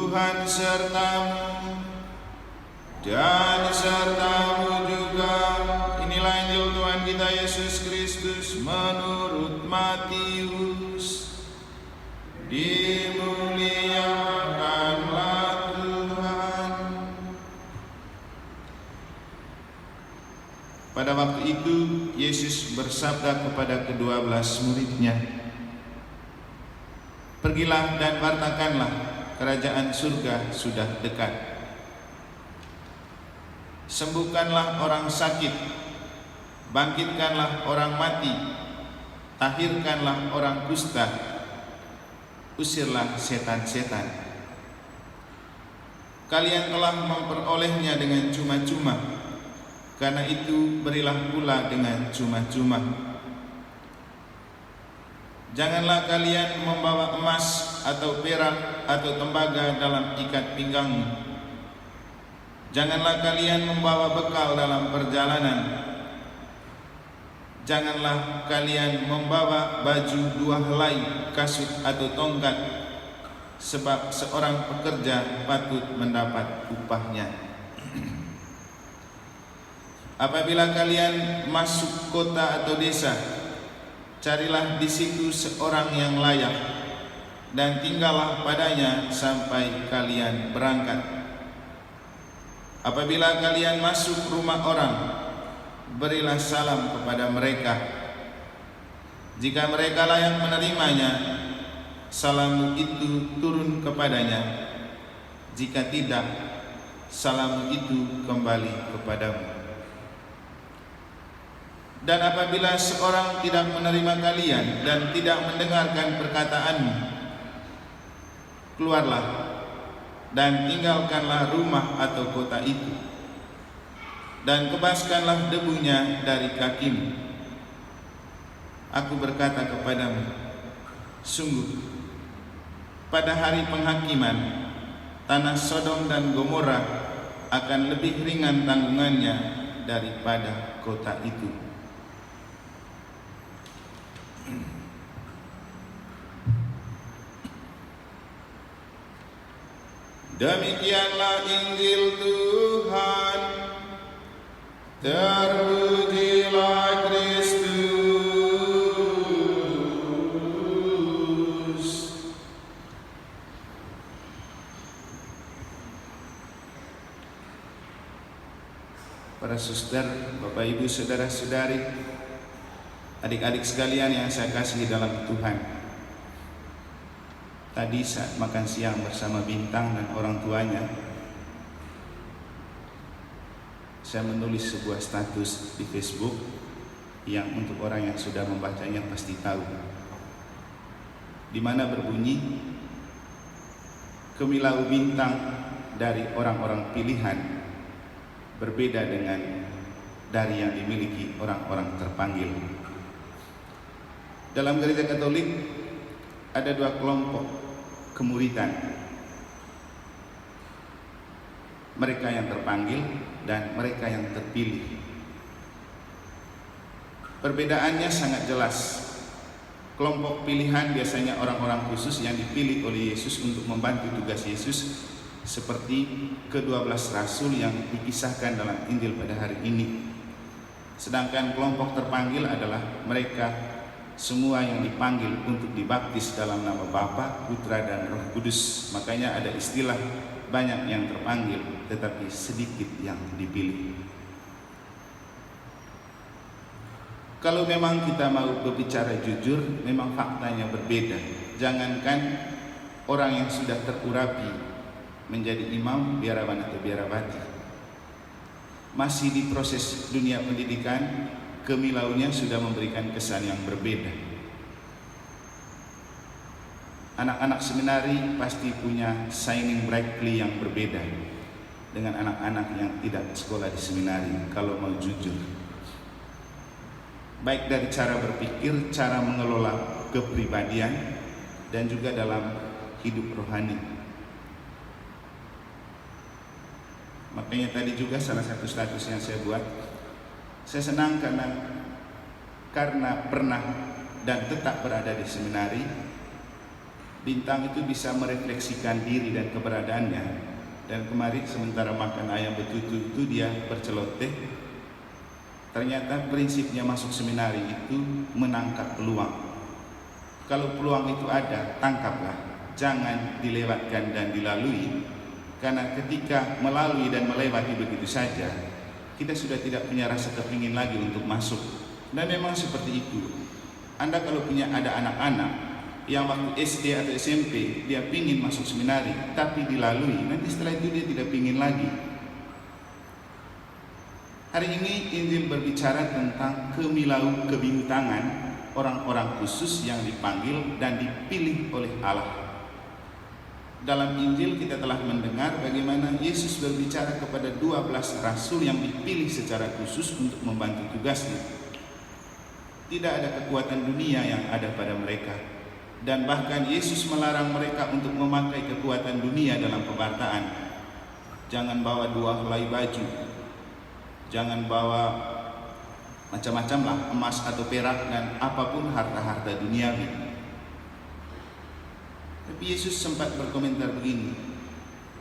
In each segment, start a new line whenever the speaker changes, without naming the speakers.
Tuhan sertamu dan sertamu juga. Inilah Injil Tuhan kita Yesus Kristus menurut Matius. Dimuliakanlah Tuhan. Pada waktu itu Yesus bersabda kepada ke-12 murid-Nya, "Pergilah dan wartakanlah, kerajaan surga sudah dekat. Sembuhkanlah orang sakit, bangkitkanlah orang mati, tahirkanlah orang kusta, usirlah setan-setan. Kalian telah memperolehnya dengan cuma-cuma, karena itu berilah pula dengan cuma-cuma. Janganlah kalian membawa emas atau perak atau tembaga dalam ikat pinggangmu. Janganlah kalian membawa bekal dalam perjalanan. Janganlah kalian membawa baju 2 helai, kasut atau tongkat, sebab seorang pekerja patut mendapat upahnya. Apabila kalian masuk kota atau desa, carilah di situ seorang yang layak dan tinggallah padanya sampai kalian berangkat. Apabila kalian masuk rumah orang, berilah salam kepada mereka. Jika mereka layak menerimanya, salammu itu turun kepadanya. Jika tidak, salammu itu kembali kepadamu. Dan apabila seorang tidak menerima kalian dan tidak mendengarkan perkataanmu, keluarlah dan tinggalkanlah rumah atau kota itu, dan kebaskanlah debunya dari kakimu. Aku berkata kepadamu, sungguh, pada hari penghakiman, tanah Sodom dan Gomora akan lebih ringan tanggungannya daripada kota itu. Demikianlah Injil Tuhan. Terpujilah Kristus. Para suster, Bapak Ibu, saudara-saudari, adik-adik sekalian yang saya kasihi dalam Tuhan. Tadi saat makan siang bersama Bintang dan orang tuanya, saya menulis sebuah status di Facebook yang untuk orang yang sudah membacanya pasti tahu, di mana berbunyi, kemilau Bintang dari orang-orang pilihan berbeda dengan dari yang dimiliki orang-orang terpanggil. Dalam gereja Katolik ada 2 kelompok kemuridan, mereka yang terpanggil dan mereka yang terpilih. Perbedaannya sangat jelas. Kelompok pilihan biasanya orang-orang khusus yang dipilih oleh Yesus untuk membantu tugas Yesus, seperti ke-12 rasul yang dikisahkan dalam Injil pada hari ini. Sedangkan kelompok terpanggil adalah mereka semua yang dipanggil untuk dibaptis dalam nama Bapa, Putra, dan Roh Kudus. Makanya ada istilah banyak yang terpanggil tetapi sedikit yang dipilih. Kalau memang kita mau berbicara jujur, memang faktanya berbeda. Jangankan orang yang sudah terurapi menjadi imam, biarawan atau biarawati, masih di proses dunia pendidikan, kemilaunya sudah memberikan kesan yang berbeda. Anak-anak seminari pasti punya shining brightly yang berbeda dengan anak-anak yang tidak sekolah di seminari, kalau mau jujur. Baik dari cara berpikir, cara mengelola kepribadian, dan juga dalam hidup rohani. Makanya tadi juga salah satu status yang saya buat, saya senang karena pernah dan tetap berada di seminari, Bintang itu bisa merefleksikan diri dan keberadaannya. Dan kemarin sementara makan ayam betutu itu dia berceloteh. Ternyata prinsipnya masuk seminari itu menangkap peluang. Kalau peluang itu ada, tangkaplah, jangan dilewatkan dan dilalui. Karena ketika melalui dan melewati begitu saja, kita sudah tidak punya rasa kepingin lagi untuk masuk. Dan memang seperti itu. Anda kalau punya ada anak-anak yang waktu SD atau SMP dia pingin masuk seminari tapi dilalui, nanti setelah itu dia tidak pingin lagi. Hari ini Injil berbicara tentang kemilau kebintangan orang-orang khusus yang dipanggil dan dipilih oleh Allah. Dalam Injil kita telah mendengar bagaimana Yesus berbicara kepada 12 rasul yang dipilih secara khusus untuk membantu tugasnya. Tidak ada kekuatan dunia yang ada pada mereka. Dan bahkan Yesus melarang mereka untuk memakai kekuatan dunia dalam pewartaan. Jangan bawa 2 helai baju, jangan bawa macam-macam lah, emas atau perak dan apapun harta-harta duniawi. Tapi Yesus sempat berkomentar begini,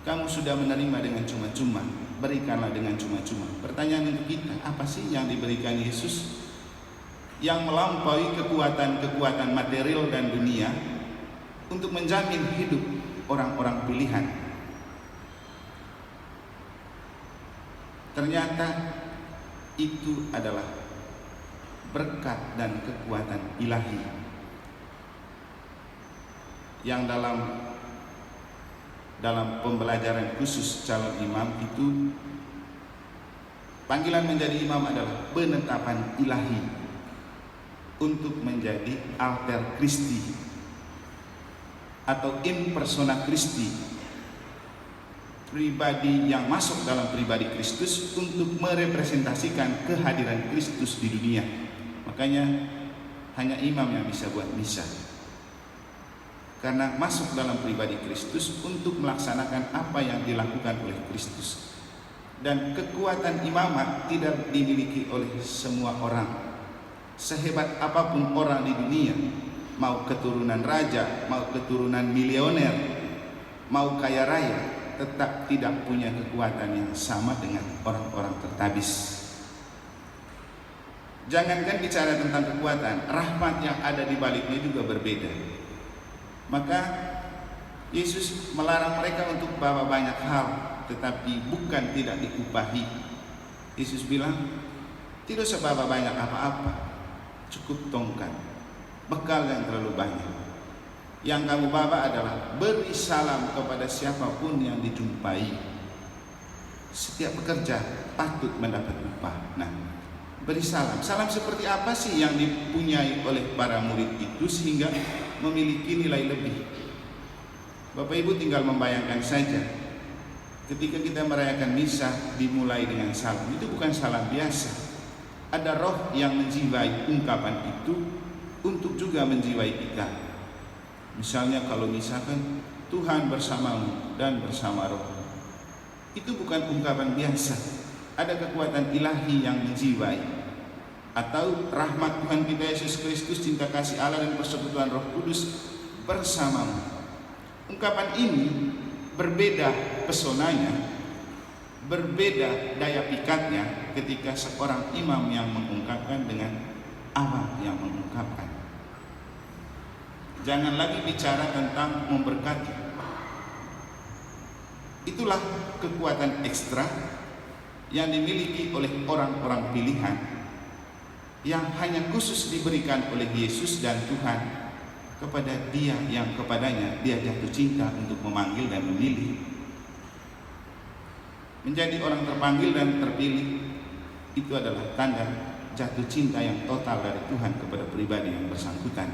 kamu sudah menerima dengan cuma-cuma, berikanlah dengan cuma-cuma. Pertanyaan untuk kita, apa sih yang diberikan Yesus yang melampaui kekuatan-kekuatan material dan dunia untuk menjamin hidup orang-orang pilihan? Ternyata itu adalah berkat dan kekuatan ilahi yang dalam pembelajaran khusus calon imam itu, panggilan menjadi imam adalah penetapan ilahi untuk menjadi alter Christi atau in persona Christi, pribadi yang masuk dalam pribadi Kristus untuk merepresentasikan kehadiran Kristus di dunia. Makanya hanya imam yang bisa buat misa, karena masuk dalam pribadi Kristus untuk melaksanakan apa yang dilakukan oleh Kristus. Dan kekuatan imamat tidak dimiliki oleh semua orang. Sehebat apapun orang di dunia, mau keturunan raja, mau keturunan milioner, mau kaya raya, tetap tidak punya kekuatan yang sama dengan orang-orang tertabis. Jangankan bicara tentang kekuatan, rahmat yang ada di baliknya juga berbeda. Maka Yesus melarang mereka untuk bawa banyak hal, tetapi bukan tidak diupahi. Yesus bilang, tidak usah bawa banyak apa-apa, cukup tongkat, bekal yang terlalu banyak. Yang kamu bawa adalah beri salam kepada siapapun yang dijumpai. Setiap pekerja patut mendapat upah. Nah, beri salam. Salam seperti apa sih yang dipunyai oleh para murid itu sehingga memiliki nilai lebih? Bapak Ibu tinggal membayangkan saja, ketika kita merayakan misa dimulai dengan salam, itu bukan salam biasa. Ada roh yang menjiwai ungkapan itu untuk juga menjiwai kita. Misalnya kalau misalkan Tuhan bersamamu dan bersama roh, itu bukan ungkapan biasa. Ada kekuatan ilahi yang menjiwai. Atau rahmat Tuhan kita Yesus Kristus, cinta kasih Allah dan persekutuan Roh Kudus bersamamu. Ungkapan ini berbeda pesonanya, berbeda daya pikatnya ketika seorang imam yang mengungkapkan dengan Allah yang mengungkapkan. Jangan lagi bicara tentang memberkati. Itulah kekuatan ekstra yang dimiliki oleh orang-orang pilihan yang hanya khusus diberikan oleh Yesus dan Tuhan kepada dia yang kepadanya dia jatuh cinta untuk memanggil dan memilih. Menjadi orang terpanggil dan terpilih itu adalah tanda jatuh cinta yang total dari Tuhan kepada pribadi yang bersangkutan.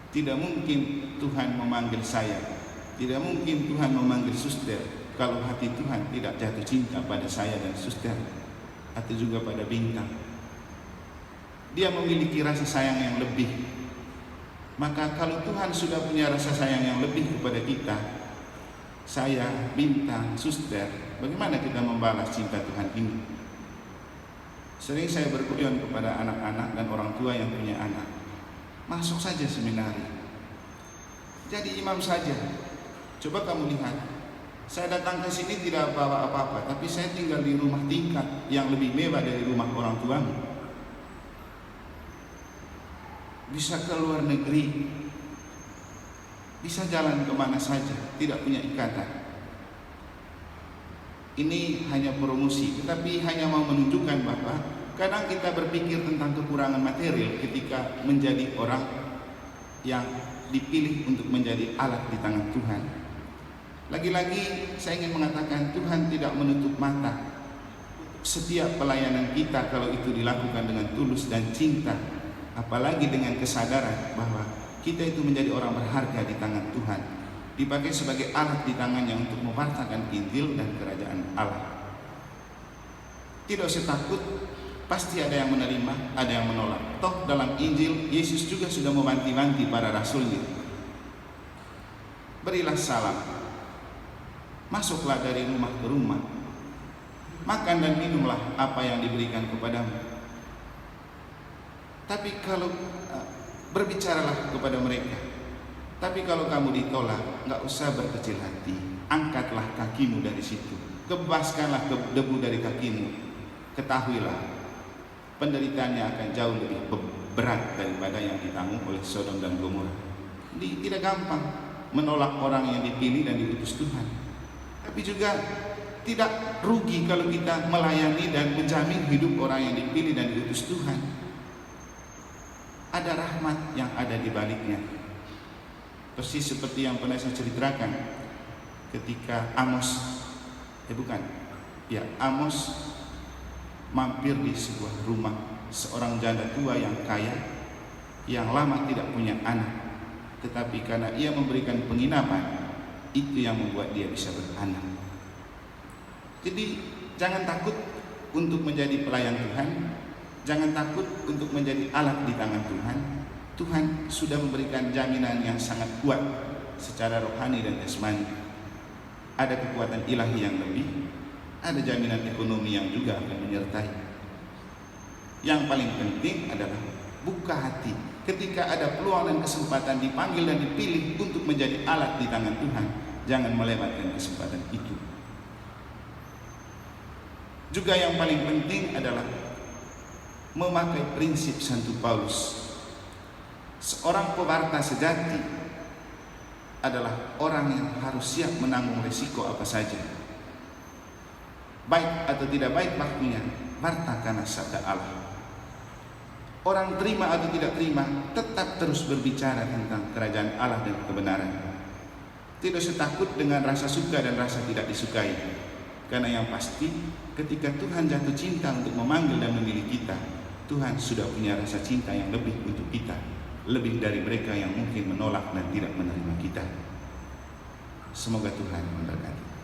Tidak mungkin Tuhan memanggil saya, tidak mungkin Tuhan memanggil suster kalau hati Tuhan tidak jatuh cinta pada saya dan suster atau juga pada bintang. Dia memiliki rasa sayang yang lebih. Maka kalau Tuhan sudah punya rasa sayang yang lebih kepada kita, saya, bintang, suster, bagaimana kita membalas cinta Tuhan ini? Sering saya berguyon kepada anak-anak dan orang tua yang punya anak, masuk saja seminari. Jadi imam saja. Coba kamu lihat, saya datang ke sini tidak bawa apa-apa, tapi saya tinggal di rumah tingkat yang lebih mewah dari rumah orang tuamu. Bisa ke luar negeri, bisa jalan kemana saja, tidak punya ikatan. Ini hanya promosi, tetapi hanya mau menunjukkan bahwa kadang kita berpikir tentang kekurangan material ketika menjadi orang yang dipilih untuk menjadi alat di tangan Tuhan. Lagi-lagi saya ingin mengatakan, Tuhan tidak menutup mata setiap pelayanan kita kalau itu dilakukan dengan tulus dan cinta, apalagi dengan kesadaran bahwa kita itu menjadi orang berharga di tangan Tuhan, dipakai sebagai alat di tangannya untuk mewartakan Injil dan kerajaan Allah. Tidak usah takut, pasti ada yang menerima, ada yang menolak. Toh dalam Injil Yesus juga sudah mewanti-wanti para rasulnya. Berilah salam, masuklah dari rumah ke rumah, makan dan minumlah apa yang diberikan kepadamu. Tapi kalau berbicaralah kepada mereka, tapi kalau kamu ditolak, nggak usah berkecil hati, angkatlah kakimu dari situ, kebaskanlah debu dari kakimu. Ketahuilah, penderitaannya akan jauh lebih berat daripada yang ditanggung oleh Sodom dan Gomora. Tidak gampang menolak orang yang dipilih dan diutus Tuhan, tapi juga tidak rugi kalau kita melayani dan menjamin hidup orang yang dipilih dan diutus Tuhan. Ada rahmat yang ada di baliknya. Persis seperti yang pernah saya ceritakan ketika Amos mampir di sebuah rumah seorang janda tua yang kaya, yang lama tidak punya anak, tetapi karena ia memberikan penginapan, itu yang membuat dia bisa beranak. Jadi jangan takut untuk menjadi pelayan Tuhan, jangan takut untuk menjadi alat di tangan Tuhan. Tuhan sudah memberikan jaminan yang sangat kuat secara rohani dan jasmani. Ada kekuatan ilahi yang lebih, ada jaminan ekonomi yang juga akan menyertai. Yang paling penting adalah buka hati ketika ada peluang dan kesempatan, dipanggil dan dipilih untuk menjadi alat di tangan Tuhan. Jangan melewatkan kesempatan itu. Juga yang paling penting adalah memakai prinsip Santo Paulus. Seorang pewarta sejati adalah orang yang harus siap menanggung resiko apa saja. Baik atau tidak baik waktunya, wartakanlah sabda Allah. Orang terima atau tidak terima, tetap terus berbicara tentang kerajaan Allah dan kebenaran. Tidak usah takut dengan rasa suka dan rasa tidak disukai, karena yang pasti ketika Tuhan jatuh cinta untuk memanggil dan memilih kita, Tuhan sudah punya rasa cinta yang lebih untuk kita, lebih dari mereka yang mungkin menolak dan tidak menerima kita. Semoga Tuhan memberkati.